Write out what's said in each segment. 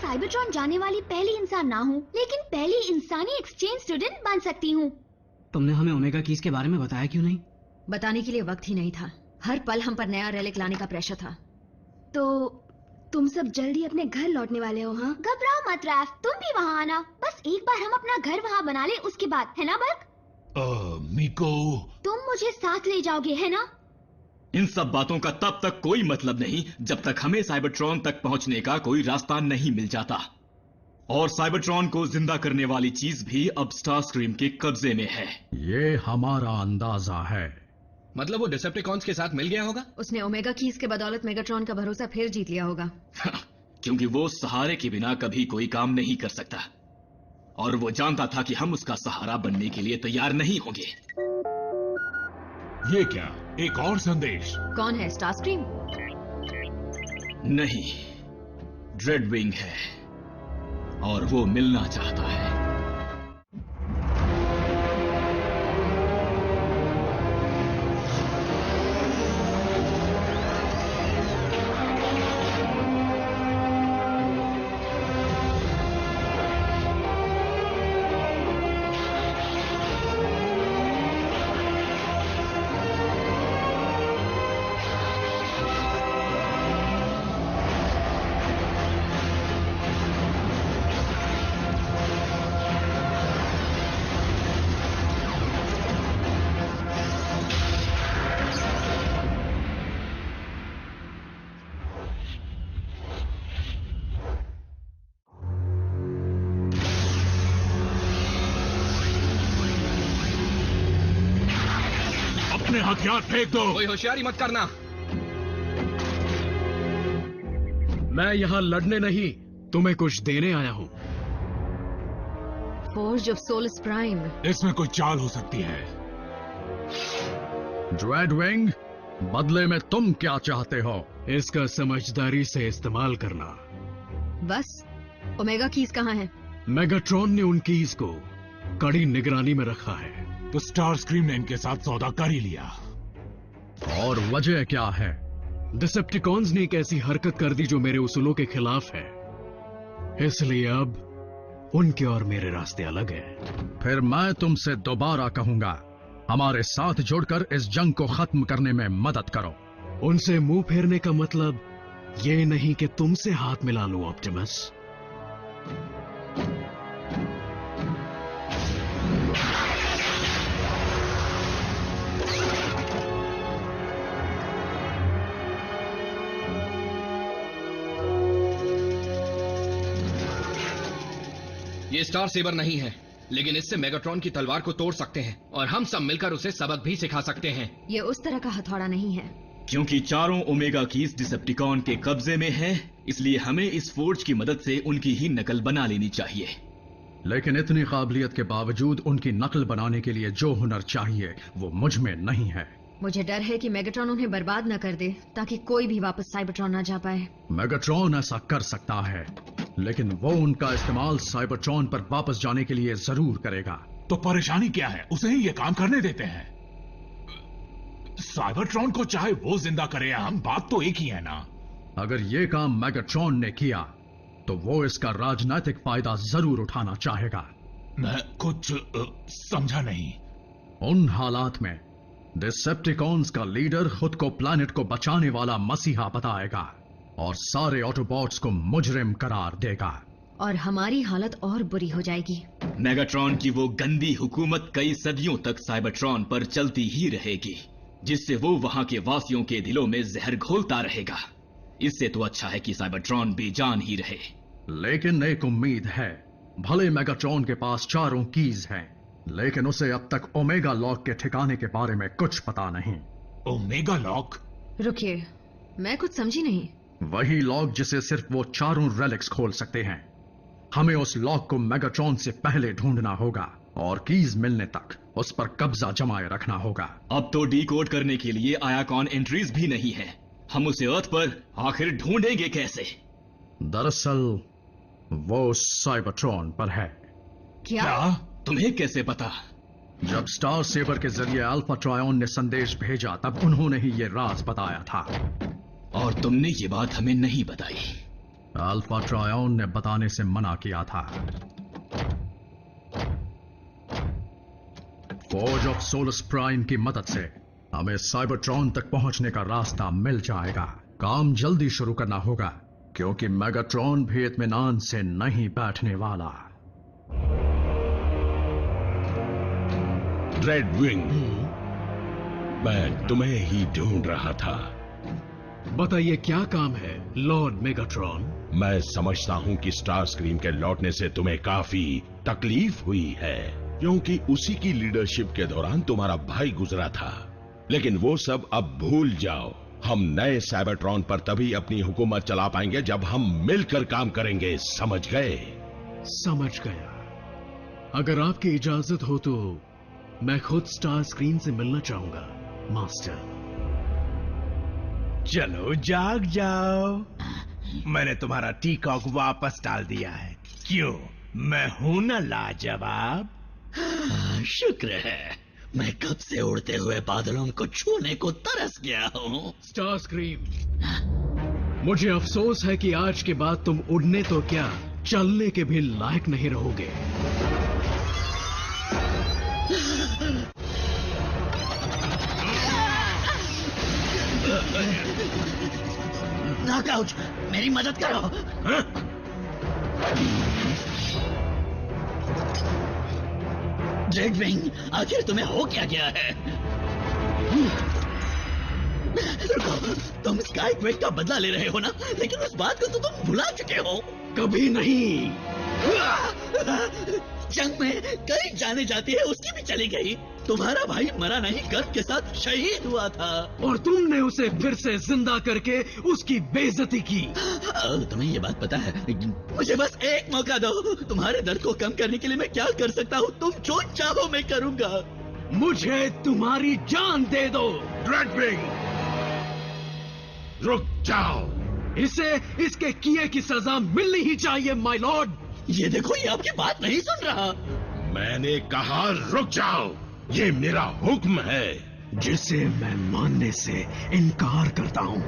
Cybertron जाने वाली पहली इंसान ना हूँ, लेकिन पहली इंसानी एक्सचेंज स्टूडेंट बन सकती हूँ। तुमने हमें ओमेगा कीज के बारे में बताया क्यों नहीं? बताने के लिए वक्त ही नहीं था। हर पल हम पर नया रेलिक लाने का प्रेशर था। तो तुम सब जल्दी अपने घर लौटने वाले हो? हाँ, घबराओ मत रैफ, तुम भी वहाँ आना। बस एक बार हम अपना घर वहाँ बना ले, उसके बाद, है ना बर्क? मिको, तुम मुझे साथ ले जाओगे, है ना? इन सब बातों का तब तक कोई मतलब नहीं जब तक हमें साइबरट्रॉन तक पहुंचने का कोई रास्ता नहीं मिल जाता। और साइबरट्रॉन को जिंदा करने वाली चीज भी अब स्टारस्क्रीम के कब्जे में है। ये हमारा अंदाजा है। मतलब वो डिसेप्टिकॉन्स के साथ मिल गया होगा? उसने ओमेगा कीज के बदौलत मेगाट्रॉन का भरोसा फिर जीत लिया होगा। क्योंकि वो सहारे के बिना कभी कोई काम नहीं कर सकता, और वो जानता था कि हम उसका सहारा बनने के लिए तैयार नहीं होंगे। ये क्या, एक और संदेश? कौन है? स्टारस्क्रीम? नहीं, ड्रेडविंग है, और वो मिलना चाहता है। अपने हथियार फेंक दो। कोई होशियारी मत करना। मैं यहाँ लड़ने नहीं, तुम्हें कुछ देने आया हूँ। Forge of solace prime. इसमें कोई चाल हो सकती है। ड्रेडविंग, बदले में तुम क्या चाहते हो? इसका समझदारी से इस्तेमाल करना। बस, ओमेगा कीज कहाँ है? मेगाट्रॉन ने उन कीज को कड़ी निगरानी में रखा है। तो स्टारस्क्रीम ने इनके साथ सौदा कर ही लिया। और वजह क्या है? डिसेप्टिकॉन्स ने एक ऐसी हरकत कर दी जो मेरे उसूलों के खिलाफ है, इसलिए अब उनके और मेरे रास्ते अलग हैं। फिर मैं तुमसे दोबारा कहूंगा, हमारे साथ जुड़कर इस जंग को खत्म करने में मदद करो। उनसे मुंह फेरने का मतलब ये नहीं कि तुमसे हाथ मिला लूं ऑप्टिमस। ये स्टार सेबर नहीं है, लेकिन इससे मेगाट्रॉन की तलवार को तोड़ सकते हैं, और हम सब मिलकर उसे सबक भी सिखा सकते हैं। ये उस तरह का हथौड़ा नहीं है। क्योंकि चारों ओमेगा कीज डिसेप्टिकॉन के कब्जे में है, इसलिए हमें इस फोर्ज की मदद से उनकी ही नकल बना लेनी चाहिए। लेकिन इतनी काबिलियत के बावजूद उनकी नकल बनाने के लिए जो हुनर चाहिए वो मुझ में नहीं है। मुझे डर है कि मेगाट्रॉन उन्हें बर्बाद न कर दे, ताकि कोई भी वापस साइबरट्रॉन न जा पाए। मेगाट्रॉन ऐसा कर सकता है, लेकिन वो उनका इस्तेमाल साइबरट्रॉन पर वापस जाने के लिए जरूर करेगा। तो परेशानी क्या है? उसे ही ये काम करने देते हैं। साइबरट्रॉन को चाहे वो जिंदा करे या हम, बात तो एक ही है ना। अगर ये काम मेगाट्रॉन ने किया तो वो इसका राजनीतिक फायदा जरूर उठाना चाहेगा। मैं कुछ समझा नहीं। उन हालात में डिसेप्टिकॉन्स का लीडर खुद को प्लैनेट को बचाने वाला मसीहा बताएगा और सारे ऑटोबॉट्स को मुजरिम करार देगा, और हमारी हालत और बुरी हो जाएगी। मेगाट्रॉन की वो गंदी हुकूमत कई सदियों तक साइबरट्रॉन पर चलती ही रहेगी, जिससे वो वहां के वासियों के दिलों में जहर घोलता रहेगा। इससे तो अच्छा है कि साइबरट्रॉन बेजान ही रहे। लेकिन एक उम्मीद है। भले मेगाट्रॉन के पास चारों कीज हैं, लेकिन उसे अब तक ओमेगा लॉक के ठिकाने के बारे में कुछ पता नहीं। Omega lock? रुकिए, मैं कुछ समझी नहीं। वही लॉक जिसे सिर्फ वो चारों रेलिक्स खोल सकते हैं। हमें उस लॉक को मेगाट्रॉन से पहले ढूंढना होगा और कीज मिलने तक उस पर कब्जा जमाए रखना होगा। अब तो डीकोड करने के लिए आयाकॉन एंट्रीज भी नहीं है। हम उसे अर्थ पर आखिर ढूंढेंगे कैसे? दरअसल वो साइबरट्रॉन पर है। क्या? तुम्हें कैसे पता? जब स्टार सेबर के जरिए अल्फा ट्रायन ने संदेश भेजा तब उन्होंने ही ये राज बताया था। और तुमने ये बात हमें नहीं बताई। अल्फा ट्रायन ने बताने से मना किया था। फोर्ज ऑफ सोलस प्राइम की मदद से हमें साइबरट्रॉन तक पहुंचने का रास्ता मिल जाएगा। काम जल्दी शुरू करना होगा क्योंकि मेगाट्रॉन भी इत्मीनान से नहीं बैठने वाला। ड्रेडविंग, मैं तुम्हें ही ढूंढ रहा था। बताइए क्या काम है लॉर्ड मेगाट्रॉन? मैं समझता हूं कि स्टार स्क्रीम के लौटने से तुम्हें काफी तकलीफ हुई है, क्योंकि उसी की लीडरशिप के दौरान तुम्हारा भाई गुजरा था। लेकिन वो सब अब भूल जाओ। हम नए साइबरट्रॉन पर तभी अपनी हुकूमत चला पाएंगे जब हम मिलकर काम करेंगे, समझ गए? समझ गया। अगर आपकी इजाजत हो तो मैं खुद स्टार स्क्रीन से मिलना चाहूंगा मास्टर। चलो जाग जाओ, मैंने तुम्हारा टीकॉक वापस डाल दिया है। क्यों, मैं हूं ना लाजवाब? शुक्र है, मैं कब से उड़ते हुए बादलों को छूने को तरस गया हूँ। स्टार स्क्रीम, मुझे अफसोस है कि आज के बाद तुम उड़ने तो क्या चलने के भी लायक नहीं रहोगे। नॉकआउट, मेरी मदद करो। ड्रेडविंग, आखिर तुम्हें हो क्या गया है? रुको, तुम स्काई क्वेक का बदला ले रहे हो ना, लेकिन उस बात को तो तुम भुला चुके हो। कभी नहीं। जंग में कई जाने जाती है, उसकी भी चली गई। तुम्हारा भाई मरा नहीं, गर्व के साथ शहीद हुआ था, और तुमने उसे फिर से जिंदा करके उसकी बेइज्जती की। तुम्हें ये बात पता है? मुझे बस एक मौका दो। तुम्हारे दर्द को कम करने के लिए मैं क्या कर सकता हूँ? तुम जो चाहो मैं करूँगा। मुझे तुम्हारी जान दे दो। ड्रेडविंग, रुक जाओ। इसे इसके किए की सजा मिलनी ही चाहिए माय लॉर्ड। ये देखो, ये आपकी बात नहीं सुन रहा। मैंने कहा रुक जाओ, ये मेरा हुक्म है जिसे मैं मानने से इनकार करता हूँ।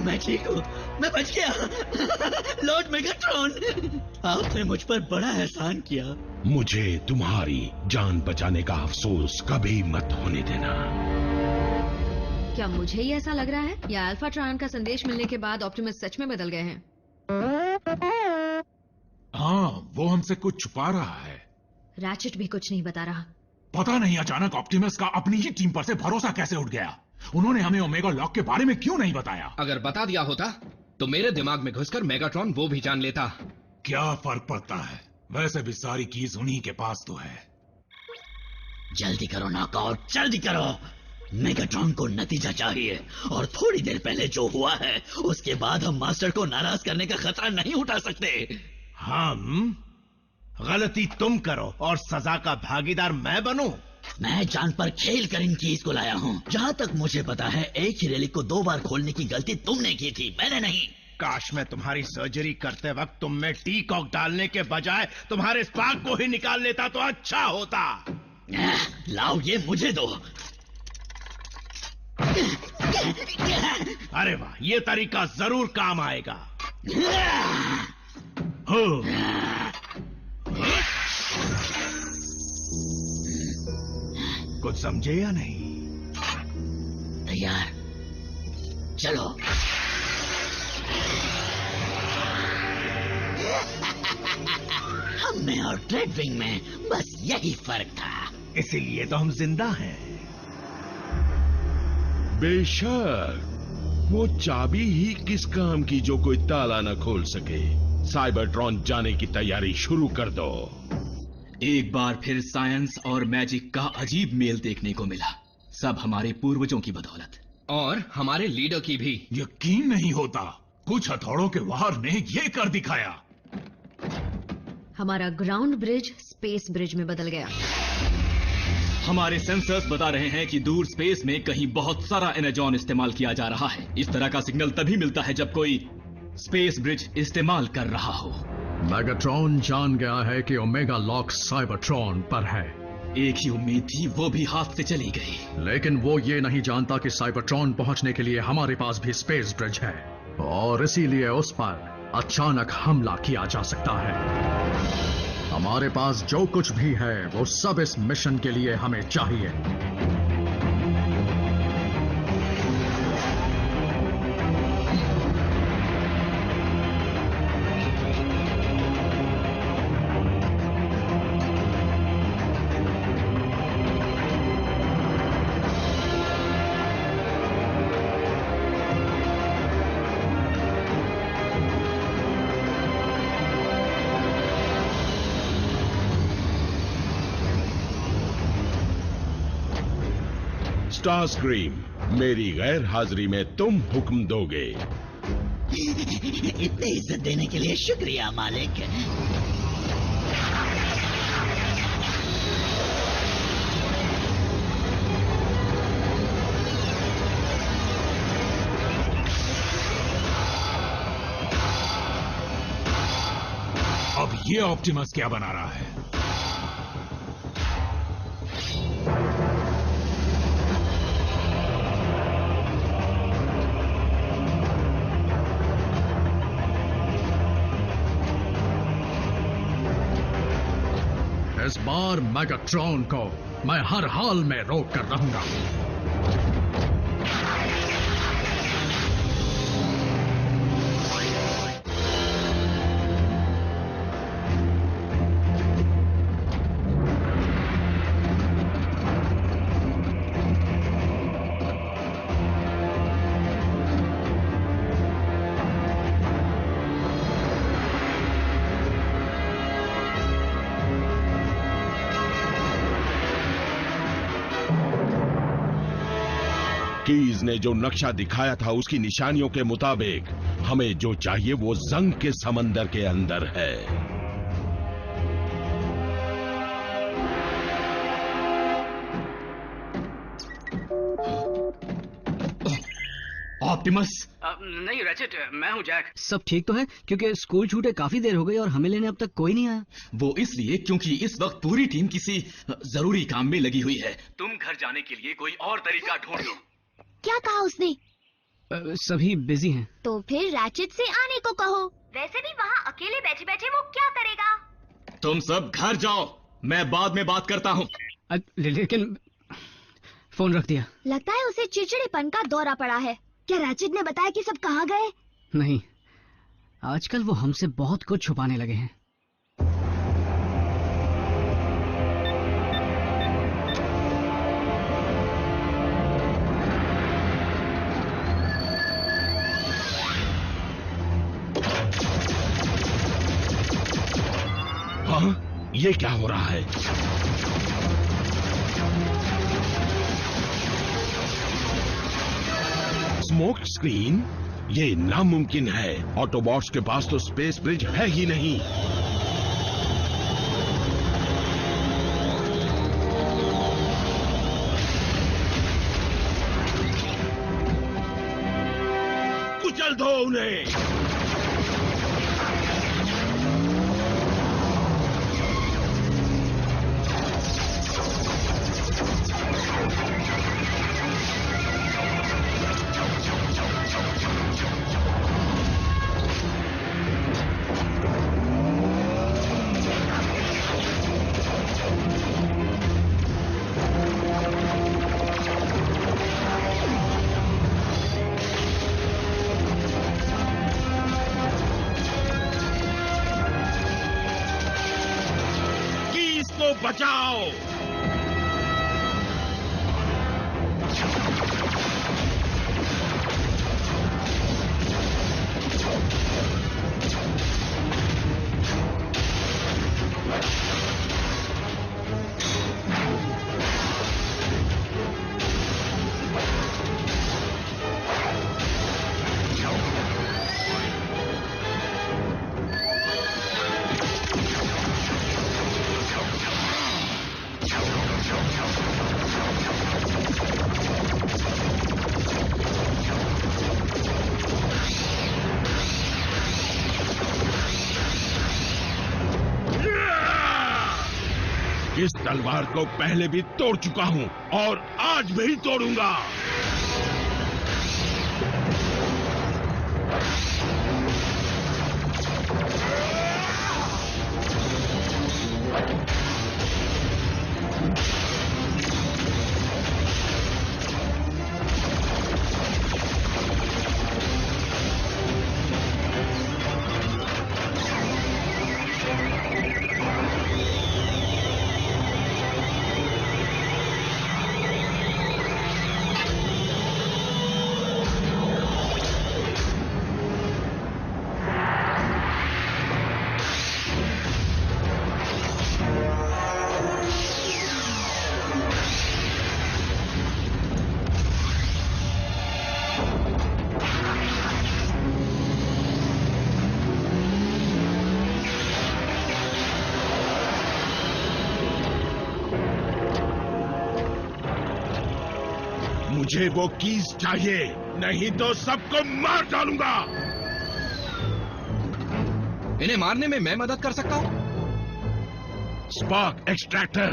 मैं ठीक हूँ, मैं बच गया। लॉर्ड मेगाट्रॉन, आपने मुझ पर बड़ा एहसान किया। मुझे तुम्हारी जान बचाने का अफसोस कभी मत होने देना। क्या मुझे ही ऐसा लग रहा है, या अल्फा ट्रायन का संदेश मिलने के बाद ऑप्टिमस सच में बदल गए हैं? हाँ, वो हमसे कुछ छुपा रहा है। रैचेट भी कुछ नहीं बता रहा। पता नहीं अचानक ऑप्टिमस का अपनी ही टीम पर से भरोसा कैसे उठ गया। उन्होंने हमें ओमेगा लॉक के बारे में क्यों नहीं बताया? अगर बता दिया होता तो मेरे दिमाग में घुसकर मेगाट्रॉन वो भी जान लेता। क्या फर्क पड़ता है, वैसे भी सारी कीज उन्हीं के पास तो है। जल्दी करो नॉकआउट, जल्दी करो। मेगाट्रॉन को नतीजा चाहिए, और थोड़ी देर पहले जो हुआ है उसके बाद हम मास्टर को नाराज करने का खतरा नहीं उठा सकते। हम गलती तुम करो और सजा का भागीदार मैं बनूं? मैं जान पर खेल कर इन कीज को लाया हूँ। जहाँ तक मुझे पता है, एक ही रेलिक को 2 बार खोलने की गलती तुमने की थी, मैंने नहीं। काश मैं तुम्हारी सर्जरी करते वक्त तुम में टीकॉक डालने के बजाय तुम्हारे स्पार्क को ही निकाल लेता तो अच्छा होता। लाओ, ये मुझे दो। अरे वाह, ये तरीका जरूर काम आएगा। हो कुछ समझे या नहीं? तैयार, चलो। हम में और ड्रेडविंग में बस यही फर्क था, इसीलिए तो हम जिंदा हैं। बेशक, वो चाबी ही किस काम की जो कोई ताला न खोल सके। साइबरट्रॉन जाने की तैयारी शुरू कर दो। एक बार फिर साइंस और मैजिक का अजीब मेल देखने को मिला, सब हमारे पूर्वजों की बदौलत। और हमारे लीडर की भी। यकीन नहीं होता, कुछ हथौड़ों के वार ने ये कर दिखाया। हमारा ग्राउंड ब्रिज स्पेस ब्रिज में बदल गया। हमारे सेंसर्स बता रहे हैं कि दूर स्पेस में कहीं बहुत सारा एनर्जॉन इस्तेमाल किया जा रहा है। इस तरह का सिग्नल तभी मिलता है जब कोई स्पेस ब्रिज इस्तेमाल कर रहा हो। मेगाट्रॉन जान गया है कि ओमेगा लॉक साइबरट्रॉन पर है। एक ही उम्मीद थी, वो भी हाथ से चली गई। लेकिन वो ये नहीं जानता कि साइबरट्रॉन पहुंचने के लिए हमारे पास भी स्पेस ब्रिज है और इसीलिए उस पर अचानक हमला किया जा सकता है। हमारे पास जो कुछ भी है वो सब इस मिशन के लिए हमें चाहिए। स्टारस्क्रीम, मेरी गैर हाजिरी में तुम हुक्म दोगे। इतनी इज्जत देने के लिए शुक्रिया मालिक। अब ये ऑप्टिमस क्या बना रहा है? इस बार मेगाट्रॉन को मैं हर हाल में रोक कर रहूंगा। कीज ने जो नक्शा दिखाया था उसकी निशानियों के मुताबिक हमें जो चाहिए वो जंग के समंदर के अंदर है। ऑप्टिमस? नहीं रैचेट, मैं हूँ जैक। सब ठीक तो है? क्योंकि स्कूल छूटे काफी देर हो गई और हमें लेने अब तक कोई नहीं आया। वो इसलिए क्योंकि इस वक्त पूरी टीम किसी जरूरी काम में लगी हुई है। तुम घर जाने के लिए कोई और तरीका ढूंढ लो। क्या कहा उसने? सभी बिजी हैं। तो फिर रैचेट से आने को कहो। वैसे भी वहाँ अकेले बैठे बैठे वो क्या करेगा? तुम सब घर जाओ, मैं बाद में बात करता हूँ। लेकिन फोन रख दिया। लगता है उसे चिड़चिड़ेपन का दौरा पड़ा है। क्या रैचेट ने बताया कि सब कहाँ गए? नहीं, आजकल वो हमसे बहुत कुछ छुपाने लगे हैं। हाँ, ये क्या हो रहा है? Smoke screen? ये नामुमकिन है। ऑटोबॉट्स के पास तो स्पेस ब्रिज है ही नहीं। कुचल दो उन्हें। बचाओ। इस तलवार को पहले भी तोड़ चुका हूँ और आज भी तोड़ूंगा। मुझे वो कीज चाहिए, नहीं तो सबको मार डालूंगा। इन्हें मारने में मैं मदद कर सकता हूं। Spark extractor.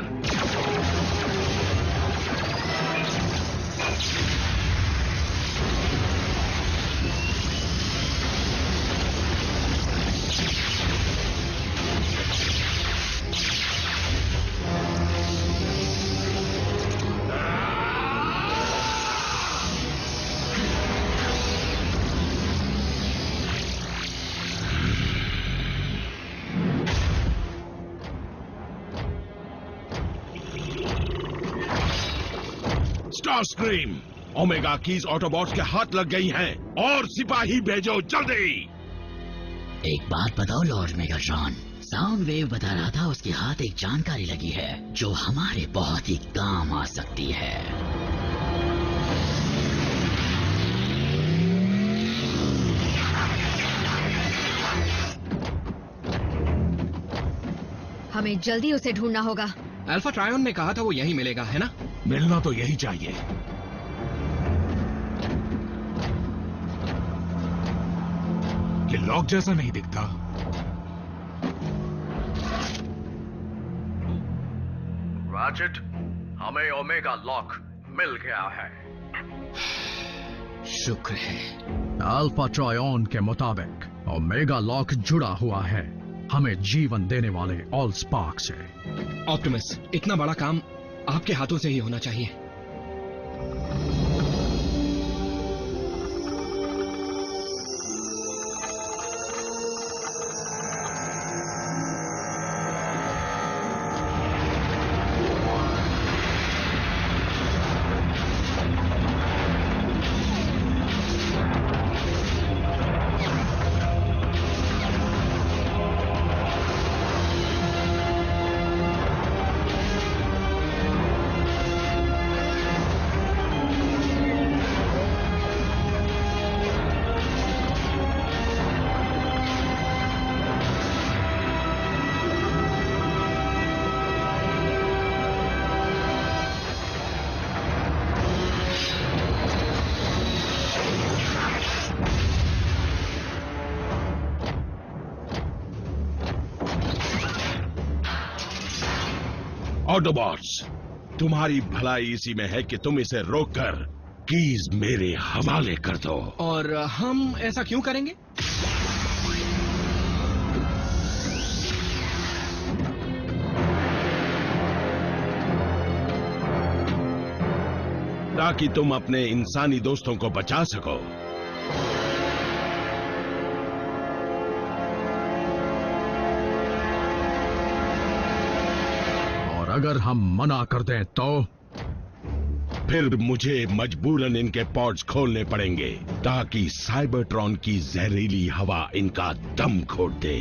Scream, omega keys Autobots के हाथ लग गई हैं और सिपाही भेजो जल्दी। एक बात बताओ लॉर्ड मेगाट्रॉन, साउंड वेव बता रहा था उसके हाथ एक जानकारी लगी है जो हमारे बहुत ही काम आ सकती है। हमें जल्दी उसे ढूंढना होगा। अल्फा ट्रायन ने कहा था वो यहीं मिलेगा, है ना? मिलना तो यही चाहिए। ये लॉक जैसा नहीं दिखता। रैचेट, हमें ओमेगा लॉक मिल गया है। शुक्र है। अल्फा ट्रायन के मुताबिक ओमेगा लॉक जुड़ा हुआ है हमें जीवन देने वाले ऑल स्पार्क से। ऑप्टिमस, इतना बड़ा काम आपके हाथों से ही होना चाहिए। ऑटोबॉट्स, तुम्हारी भलाई इसी में है कि तुम इसे रोककर कीज मेरे हवाले कर दो। और हम ऐसा क्यों करेंगे? ताकि तुम अपने इंसानी दोस्तों को बचा सको। अगर हम मना कर दें तो फिर मुझे मजबूरन इनके पॉड्स खोलने पड़ेंगे ताकि साइबरट्रॉन की जहरीली हवा इनका दम घोट दे।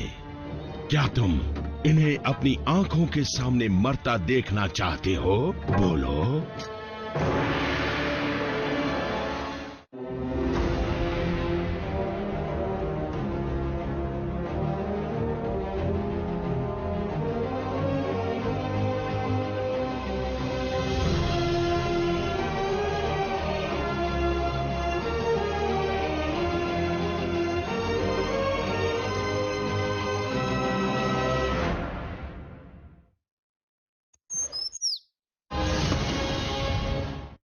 क्या तुम इन्हें अपनी आंखों के सामने मरता देखना चाहते हो? बोलो।